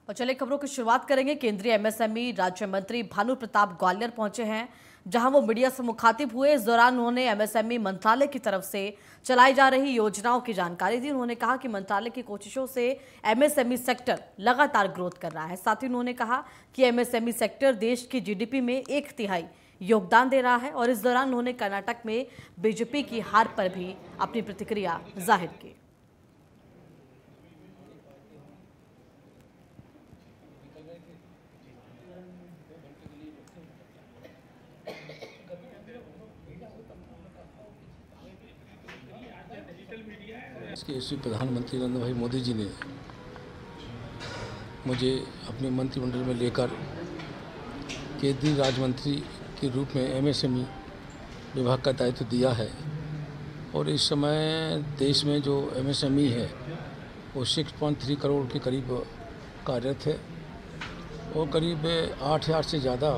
और चलिए खबरों की शुरुआत करेंगे। केंद्रीय एमएसएमई राज्य मंत्री भानु प्रताप ग्वालियर पहुंचे हैं, जहां वो मीडिया से मुखातिब हुए। इस दौरान उन्होंने एमएसएमई मंत्रालय की तरफ से चलाई जा रही योजनाओं की जानकारी दी। उन्होंने कहा कि मंत्रालय की कोशिशों से एमएसएमई सेक्टर लगातार ग्रोथ कर रहा है। साथ ही उन्होंने कहा कि एमएसएमई सेक्टर देश की जीडीपी में 1/3 योगदान दे रहा है। और इस दौरान उन्होंने कर्नाटक में बीजेपी की हार पर भी अपनी प्रतिक्रिया जाहिर की। इसके यशस्वी प्रधानमंत्री नरेंद्र भाई मोदी जी ने मुझे अपने मंत्रिमंडल में लेकर केंद्रीय राज्य मंत्री के रूप में एमएसएमई विभाग का दायित्व दिया है। और इस समय देश में जो एमएसएमई है वो 6.3 करोड़ के करीब कार्यरत है और करीब 8,000 से ज़्यादा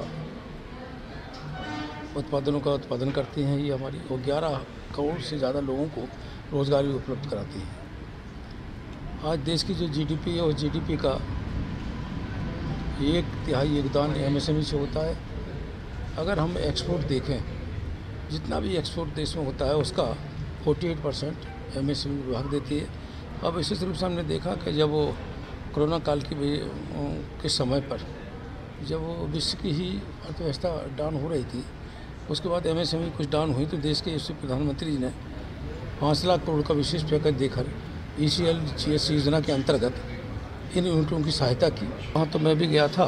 उत्पादनों का उत्पादन करती हैं। ये हमारी और 11 करोड़ से ज़्यादा लोगों को रोज़गार भी उपलब्ध कराती है। आज देश की जो जीडीपी है उस जीडीपी का 1/3 योगदान एमएसएमई से होता है। अगर हम एक्सपोर्ट देखें, जितना भी एक्सपोर्ट देश में होता है उसका 48% एमएसएमई विभाग देती है। अब विशेष रूप से हमने देखा कि जब वो कोरोना काल के समय पर जब वो विश्व की ही अर्थव्यवस्था डाउन हो रही थी, उसके बाद एमएसएमई कुछ डाउन हुई तो देश के यशस्वी प्रधानमंत्री जी ने 5 लाख करोड़ का विशेष पैकेज देकर ECLGS योजना के अंतर्गत इन यूनिटों की सहायता की। वहाँ तो मैं भी गया था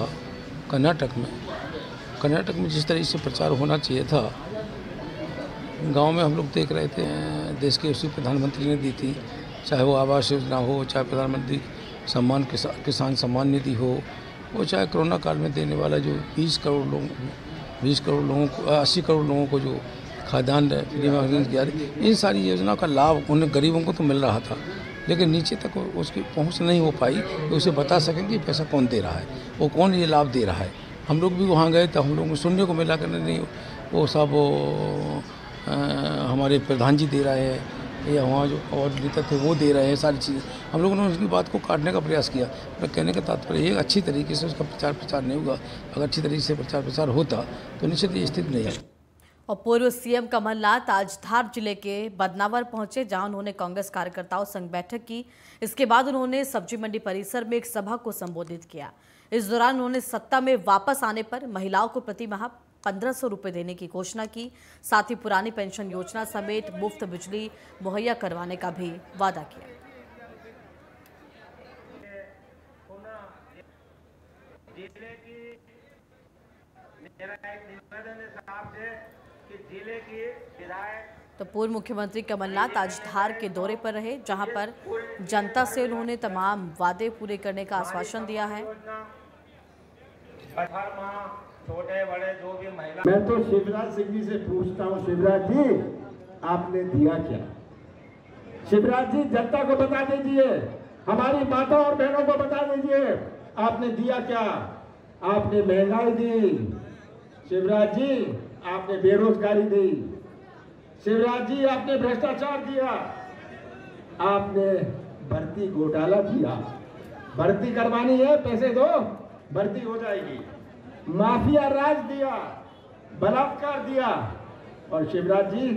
कर्नाटक में जिस तरीके से प्रचार होना चाहिए था, गांव में हम लोग देख रहे थे। देश के यशस्वी प्रधानमंत्री ने दी थी, चाहे वो आवास योजना हो, चाहे प्रधानमंत्री किसान सम्मान निधि हो, वो चाहे कोरोना काल में देने वाला जो 80 करोड़ लोगों को जो खाद्यान्न फ्री में किया, इन सारी योजनाओं का लाभ उन गरीबों को तो मिल रहा था, लेकिन नीचे तक उसकी पहुंच नहीं हो पाई कि उसे बता सकें कि पैसा कौन दे रहा है, वो कौन ये लाभ दे रहा है। हम लोग भी वहाँ गए तो हम लोगों को सुनने को मिला कि नहीं वो सब हमारे प्रधान जी दे रहे हैं या वहाँ जो अवार्ड नेता थे वो दे रहे हैं। सारी चीज़ें हम लोगों ने उसकी बात को काटने का प्रयास किया। पर कहने का तात्पर्य ये अच्छी तरीके से उसका प्रचार नहीं होगा। अगर अच्छी तरीके से प्रचार होता तो निश्चित ये स्थिति नहीं है। और पूर्व सीएम कमलनाथ आज धार जिले के बदनावर पहुंचे, जहां उन्होंने कांग्रेस कार्यकर्ताओं संग बैठक की। इसके बाद उन्होंने सब्जी मंडी परिसर में एक सभा को संबोधित किया। इस दौरान उन्होंने सत्ता में वापस आने पर महिलाओं को प्रति माह 1,500 रुपए देने की घोषणा की। साथ ही पुरानी पेंशन योजना समेत मुफ्त बिजली मुहैया करवाने का भी वादा किया। तो पूर्व मुख्यमंत्री कमलनाथ आज धार के दौरे पर रहे, जहां पर जनता से उन्होंने तमाम वादे पूरे करने का आश्वासन दिया है। छोटे बड़े जो भी महिला, मैं तो शिवराज सिंह जी से पूछता हूँ, शिवराज जी आपने दिया क्या? शिवराज जी जनता को बता दीजिए, हमारी माता और बहनों को बता दीजिए आपने दिया क्या? आपने महंगाई दी, शिवराज जी आपने बेरोजगारी दी, शिवराज जी आपने भ्रष्टाचार दिया, आपने भर्ती घोटाला किया। भर्ती करवानी है, पैसे दो, भर्ती हो जाएगी। माफिया राज दिया, बलात्कार दिया। और शिवराज जी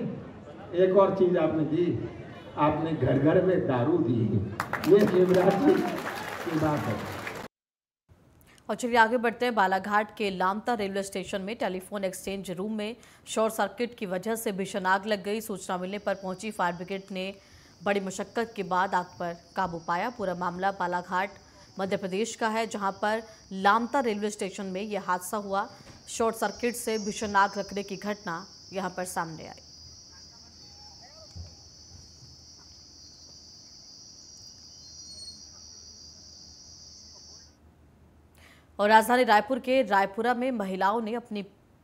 एक और चीज आपने दी, आपने घर घर में दारू दी। ये शिवराज जी की बात है। और चलिए आगे बढ़ते हैं। बालाघाट के लामता रेलवे स्टेशन में टेलीफोन एक्सचेंज रूम में शॉर्ट सर्किट की वजह से भीषण आग लग गई। सूचना मिलने पर पहुंची फायर ब्रिगेड ने बड़ी मशक्कत के बाद आग पर काबू पाया। पूरा मामला बालाघाट मध्य प्रदेश का है, जहां पर लामता रेलवे स्टेशन में यह हादसा हुआ। शॉर्ट सर्किट से भीषण आग लगने की घटना यहां पर सामने आई। और राजधानी रायपुर के रायपुरा में महिलाओं ने अपनी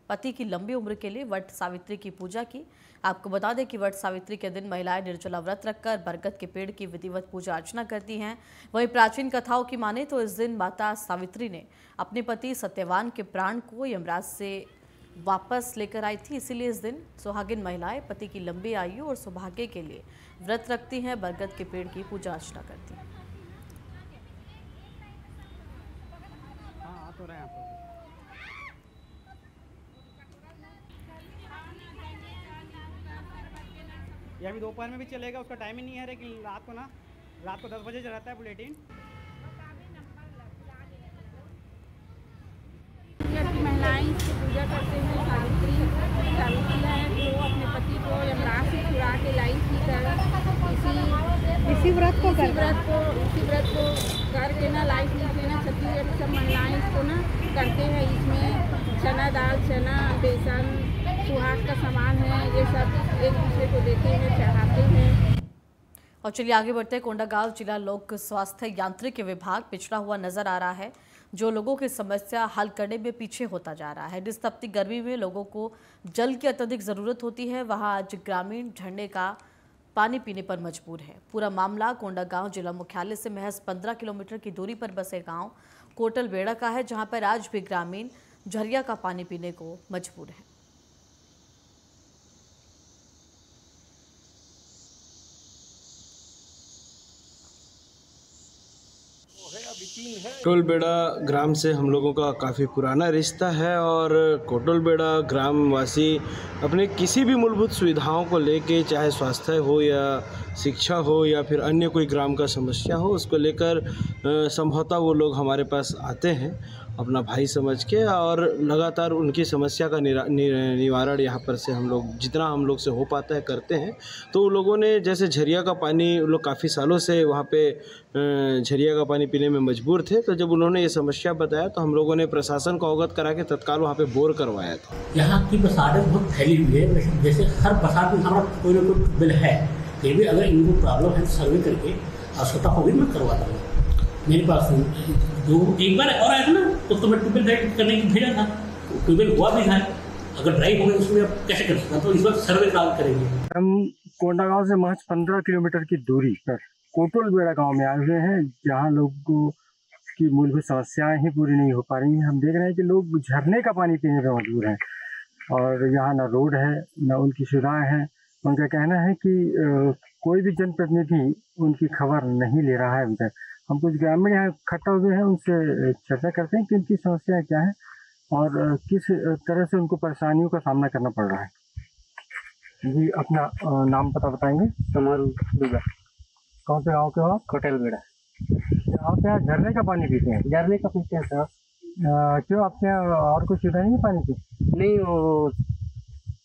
पति की लंबी उम्र के लिए वट सावित्री की पूजा की। आपको बता दें कि वट सावित्री के दिन महिलाएं निर्जला व्रत रखकर बरगद के पेड़ की विधिवत पूजा अर्चना करती हैं। वहीं प्राचीन कथाओं की माने तो इस दिन माता सावित्री ने अपने पति सत्यवान के प्राण को यमराज से वापस लेकर आई थी। इसीलिए इस दिन सुहागिन महिलाएं पति की लंबी आयु और सौभाग्य के लिए व्रत रखती हैं, बरगद के पेड़ की पूजा अर्चना करती हैं। हो रहा है यहाँ पर। ये अभी दोपहर में भी चलेगा, उसका टाइम ही नहीं है, लेकिन रात को 10 बजे रहता है बुलेटिन। महिलाएं इसकी पूजा करते हैं। सावित्री है, वो अपने पति को यमराज से छुड़ा के लाई थी इसी व्रत को करके ना लाई थी ना। छत्तीसगढ़ की सब महिलाएं इसको ना करते हैं। इसमें चना दाल, चना, बेसन, सुहाग का सामान है, ये सब एक दूसरे को देते हैं, चढ़ाते हैं। और चलिए आगे बढ़ते हैं। कोंडागांव जिला लोक स्वास्थ्य यांत्रिकी विभाग पिछड़ा हुआ नजर आ रहा है, जो लोगों की समस्या हल करने में पीछे होता जा रहा है। जिस तपती गर्मी में लोगों को जल की अत्यधिक ज़रूरत होती है, वहां आज ग्रामीण झरने का पानी पीने पर मजबूर है। पूरा मामला कोंडागांव जिला मुख्यालय से महज 15 किलोमीटर की दूरी पर बसे गांव कोटलबेड़ा का है, जहां पर आज भी ग्रामीण झरिया का पानी पीने को मजबूर है। कोटलबेड़ा ग्राम से हम लोगों का काफ़ी पुराना रिश्ता है और कोटलबेड़ा ग्रामवासी अपने किसी भी मूलभूत सुविधाओं को लेके, चाहे स्वास्थ्य हो या शिक्षा हो या फिर अन्य कोई ग्राम का समस्या हो, उसको लेकर संभवतः वो लोग हमारे पास आते हैं अपना भाई समझ के, और लगातार उनकी समस्या का निवारण यहाँ पर से हम लोग जितना हम लोग से हो पाता है करते हैं। तो उन लोगों ने जैसे झरिया का पानी, उन लोग काफ़ी सालों से वहाँ पे झरिया का पानी पीने में मजबूर थे, तो जब उन्होंने ये समस्या बताया तो हम लोगों ने प्रशासन को अवगत करा के तत्काल वहाँ पे बोर करवाया था। यहाँ की बरसातें बहुत फैली हुई है, जैसे हर बरसात में हमारा कोई ना कोई बिल है, फिर भी अगर इनको प्रॉब्लम है तो सर्वे करके अस्पताल को भी मैं करवाता हूँ। मेरे पास एक बार और आया था ना, तो मैं ट्यूबवेल ड्राइव करने की भेजा था, ट्यूबवेल हुआ भी था। अगर ड्राइव हो गया उसमें आप कैसे कर सकते हैं, तो इस वक्त सर्वे करेंगे। हम कोंडागांव से महज 15 किलोमीटर की दूरी पर कोटलबेड़ा गांव में आए हुए हैं, जहां लोगों की मूलभूत समस्याएं ही पूरी नहीं हो पा रही हैं। हम देख रहे हैं कि लोग झरने का पानी पीने पर मजबूर हैं और यहाँ ना रोड है, ना उनकी सुविधाएं हैं। उनका कहना है कि कोई भी जनप्रतिनिधि उनकी खबर नहीं ले रहा है अभी तक। हम कुछ ग्रामीण यहाँ इकट्ठा हुए हैं, उनसे चर्चा करते हैं कि उनकी समस्याएं क्या है और किस तरह से उनको परेशानियों का सामना करना पड़ रहा है। जी, अपना नाम पता बताएंगे? समारू दुबे। कौन से गांव के हो आप? कोटलबेड़ा। आप यहाँ झरने का पानी पीते हैं? झरने का पीते हैं सर। क्यों, आपके यहाँ और कुछ सुविधा नहीं है पानी की? नहीं, वो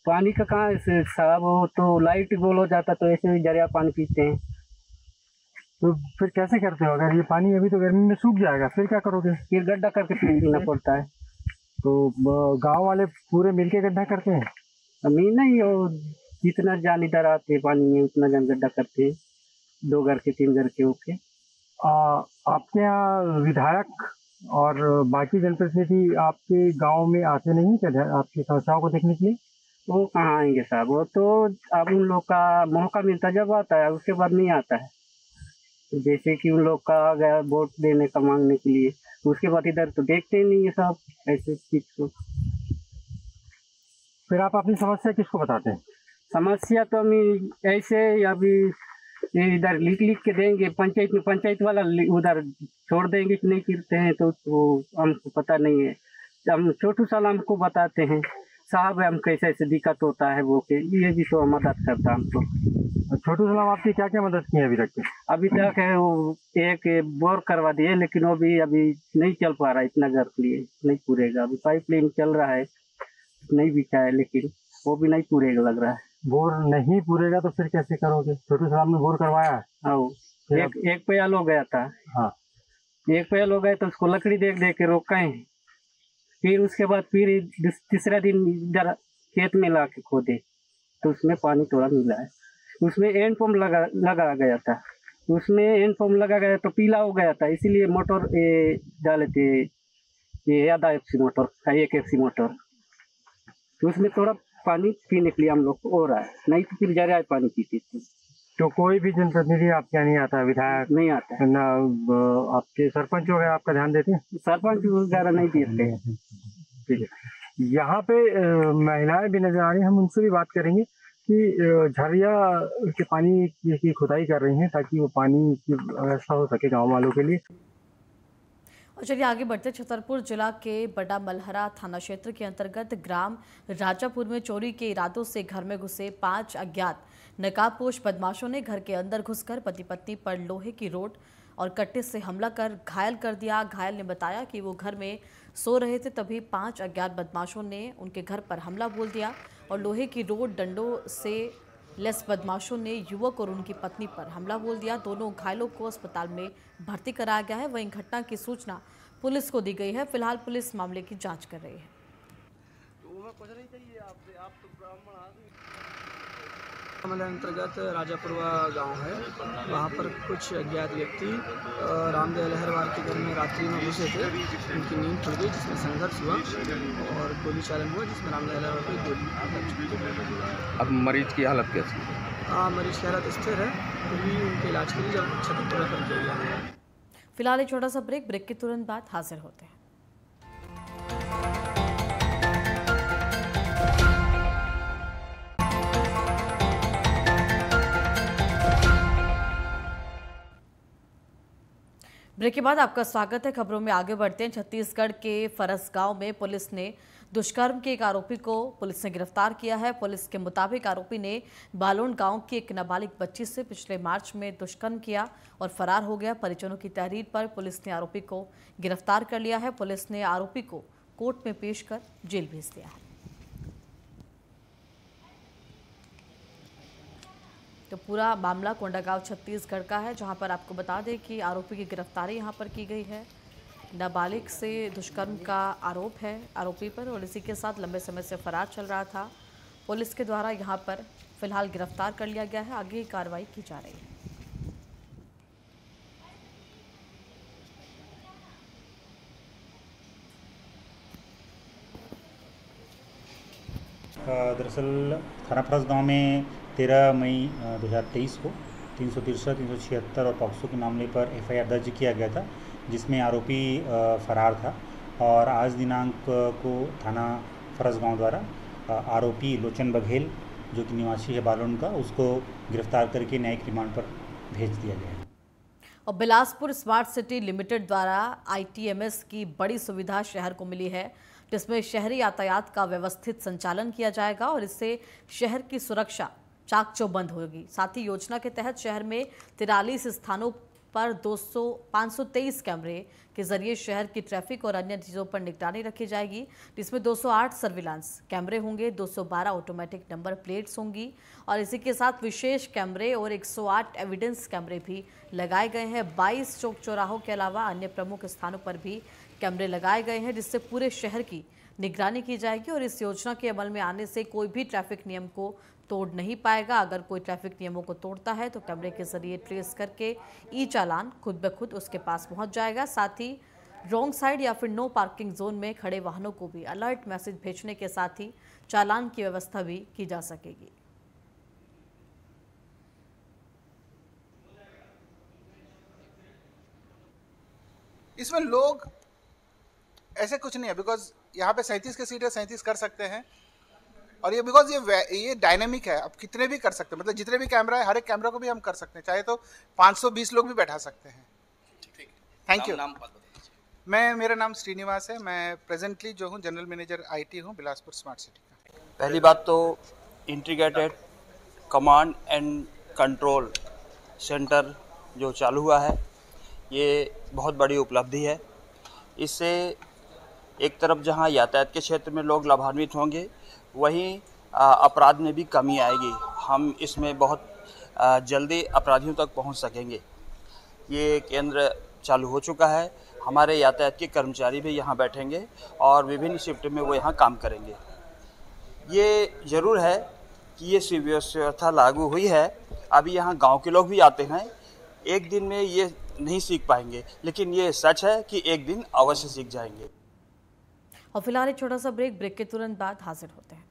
पानी का कहाँ ऐसे साहब, हो तो लाइट गोल हो जाता, तो ऐसे ही झरिया पानी पीते हैं। तो फिर कैसे करते हो? अगर ये पानी अभी तो गर्मी में सूख जाएगा, फिर क्या करोगे? फिर गड्ढा करके पीना पड़ता है। तो गांव वाले पूरे मिलके गड्ढा करते हैं? अमीन नहीं, वो जितना जान इधर आते हैं पानी में उतना जान गड्ढा करते हैं, 2 घर के 3 घर के होके। आपके यहाँ विधायक और बाकी जनप्रतिनिधि आपके गांव में आते नहीं क्या आपकी समस्याओं को देखने के लिए? वो कहाँ आएंगे साहब, वो तो अब उन लोग का मौका मिलता जब आता है, उसके बाद नहीं आता है। जैसे कि उन लोग का आ गया वोट देने का मांगने के लिए, उसके बाद इधर तो देखते ही नहीं है साहब ऐसे चीज को। फिर आप अपनी समस्या किसको बताते हैं? समस्या तो हम ऐसे अभी इधर लिख के देंगे पंचायत में, पंचायत वाला उधर छोड़ देंगे कि नहीं करते हैं, तो हमको पता नहीं है। हम छोटू साल हमको बताते हैं साहब हम कैसे ऐसे दिक्कत होता है, वो के ये भी तो मदद करता हमको। छोटू सलाम आपकी क्या क्या मदद की है अभी तक? अभी तक है वो एक बोर करवा दिए, लेकिन वो भी अभी नहीं चल पा रहा है, इतना घर के लिए नहीं पूरेगा। अभी पाइपलाइन चल रहा है, नहीं बिछा है, लेकिन वो भी नहीं पूरेगा लग रहा है। बोर नहीं पूरेगा तो फिर कैसे करोगे? छोटू सलाम ने बोर करवाया? हाँ, एक पैल हो गया था। हाँ, एक पैल हो गया तो उसको लकड़ी देख के रोकाए, फिर उसके बाद फिर तीसरा दिन इधर खेत में ला के खोदे तो उसमें पानी थोड़ा मिला है। उसमें एंड पंप लगा गया था, उसमें एंड पंप लगा गया तो पीला हो गया था, इसीलिए मोटर डाले थे ये आधा FC मोटर, 1 FC मोटर, तो उसमें थोड़ा पानी पीने के लिए हम लोग को हो रहा है, नहीं तो फिर जरिया पानी पीते थे। तो कोई भी जनप्रतिनिधि आपके यहाँ नहीं आता? विधायक नहीं आता है ना? आपके सरपंच वगैरह आपका ध्यान देते हैं? सरपंच वगैरह नहीं देते हैं। ठीक है, यहाँ पे महिलाएं भी नजर आ रही हैं, हम उनसे भी बात करेंगे कि झरिया के पानी की खुदाई कर रही हैं ताकि वो पानी की व्यवस्था हो सके गाँव वालों के लिए। और चलिए आगे बढ़ते। छतरपुर जिला के बड़ा मलहरा थाना क्षेत्र के अंतर्गत ग्राम राजापुर में चोरी के इरादों से घर में घुसे 5 अज्ञात नकाबपोश बदमाशों ने घर के अंदर घुसकर पति पत्नी पर लोहे की रोड और कट्टे से हमला कर घायल कर दिया। घायल ने बताया कि वो घर में सो रहे थे, तभी 5 अज्ञात बदमाशों ने उनके घर पर हमला बोल दिया और लोहे की रोड डंडों से लेस बदमाशों ने युवक और उनकी पत्नी पर हमला बोल दिया। दोनों घायलों को अस्पताल में भर्ती कराया गया है। वहीं घटना की सूचना पुलिस को दी गई है। फिलहाल पुलिस मामले की जांच कर रही है। अंतर्गत राजापुरवा गांव है, वहां पर कुछ अज्ञात व्यक्ति रामदेव लहरवार के घर में रात्रि में घुसे थे। उनकी नींद खुल गई, जिसमें संघर्ष हुआ और गोली चालन हुआ, जिसमें रामदेव लहरवार की गोली। अब मरीज की हालत कैसी है? मरीज की हालत स्थिर है, अभी उनके इलाज के लिए जब छतरपुर रेफर किया गया। फिलहाल एक छोटा सा ब्रेक के तुरंत बाद हाजिर होते हैं। ब्रेक के बाद आपका स्वागत है। खबरों में आगे बढ़ते हैं। छत्तीसगढ़ के फरस गांव में पुलिस ने दुष्कर्म के एक आरोपी को पुलिस ने गिरफ्तार किया है। पुलिस के मुताबिक आरोपी ने बालोन गांव की एक नाबालिग बच्ची से पिछले मार्च में दुष्कर्म किया और फरार हो गया। परिजनों की तहरीर पर पुलिस ने आरोपी को गिरफ्तार कर लिया है। पुलिस ने आरोपी को कोर्ट में पेश कर जेल भेज दिया है। तो पूरा मामला कोंडागांव छत्तीसगढ़ का है, जहां पर आपको बता दें कि आरोपी की गिरफ्तारी यहां पर की गई है। नाबालिग से दुष्कर्म का आरोप है आरोपी पर और इसी के साथ लंबे समय से फरार चल रहा था। पुलिस के द्वारा यहां पर फिलहाल गिरफ्तार कर लिया गया है। आगे कार्रवाई की जा रही है। दरअसल थाना फरस गांव में 13 मई 2023 को 363, 376 और पॉक्सो के मामले पर एफआईआर दर्ज किया गया था, जिसमें आरोपी फरार था। और आज दिनांक को थाना फरस गांव द्वारा आरोपी लोचन बघेल, जो कि निवासी है बालोन का, उसको गिरफ्तार करके न्यायिक रिमांड पर भेज दिया गया है। और बिलासपुर स्मार्ट सिटी लिमिटेड द्वारा ITMS की बड़ी सुविधा शहर को मिली है, जिसमें शहरी यातायात का व्यवस्थित संचालन किया जाएगा और इससे शहर की सुरक्षा चाक चौबंद होगी। साथ ही योजना के तहत शहर में 43 स्थानों पर 523 कैमरे के जरिए शहर की ट्रैफिक और अन्य चीज़ों पर निगरानी रखी जाएगी, जिसमें 208 सर्विलांस कैमरे होंगे, 212 ऑटोमेटिक नंबर प्लेट्स होंगी और इसी के साथ विशेष कैमरे और 108 एविडेंस कैमरे भी लगाए गए हैं। 22 चौक चौराहों के अलावा अन्य प्रमुख स्थानों पर भी कैमरे लगाए गए हैं, जिससे पूरे शहर की निगरानी की जाएगी और इस योजना के अमल में आने से कोई भी ट्रैफिक नियम को तोड़ नहीं पाएगा। अगर कोई ट्रैफिक नियमों को तोड़ता है तो कैमरे के जरिए ट्रेस करके चालान खुद ब खुद उसके पास पहुंच जाएगा। साथ ही रॉन्ग साइड या फिर नो पार्किंग जोन में खड़े वाहनों को भी अलर्ट मैसेज भेजने के साथ ही चालान की व्यवस्था भी की जा सकेगी। इसमें लोग ऐसे कुछ नहीं है, बिकॉज यहाँ पे 37 की सीट है, 37 कर सकते हैं और ये बिकॉज ये डायनेमिक है, आप कितने भी कर सकते हैं, मतलब जितने भी कैमरा है हर एक कैमरा को भी हम कर सकते हैं, चाहे तो 520 लोग भी बैठा सकते हैं। Thank you. मेरा नाम श्रीनिवास है, मैं प्रेजेंटली जो हूँ जनरल मैनेजर IT हूँ बिलासपुर स्मार्ट सिटी का। पहली बात तो integrated command and control centre जो चालू हुआ है, ये बहुत बड़ी उपलब्धि है। इससे एक तरफ जहां यातायात के क्षेत्र में लोग लाभान्वित होंगे, वहीं अपराध में भी कमी आएगी। हम इसमें बहुत जल्दी अपराधियों तक पहुंच सकेंगे। ये केंद्र चालू हो चुका है, हमारे यातायात के कर्मचारी भी यहां बैठेंगे और विभिन्न शिफ्ट में वो यहां काम करेंगे। ये ज़रूर है कि ये सुव्यवस्था लागू हुई है। अभी यहाँ गांव के लोग भी आते हैं, एक दिन में ये नहीं सीख पाएंगे, लेकिन ये सच है कि एक दिन अवश्य सीख जाएंगे। और फिलहाल एक छोटा सा ब्रेक के तुरंत बाद हाजिर होते हैं।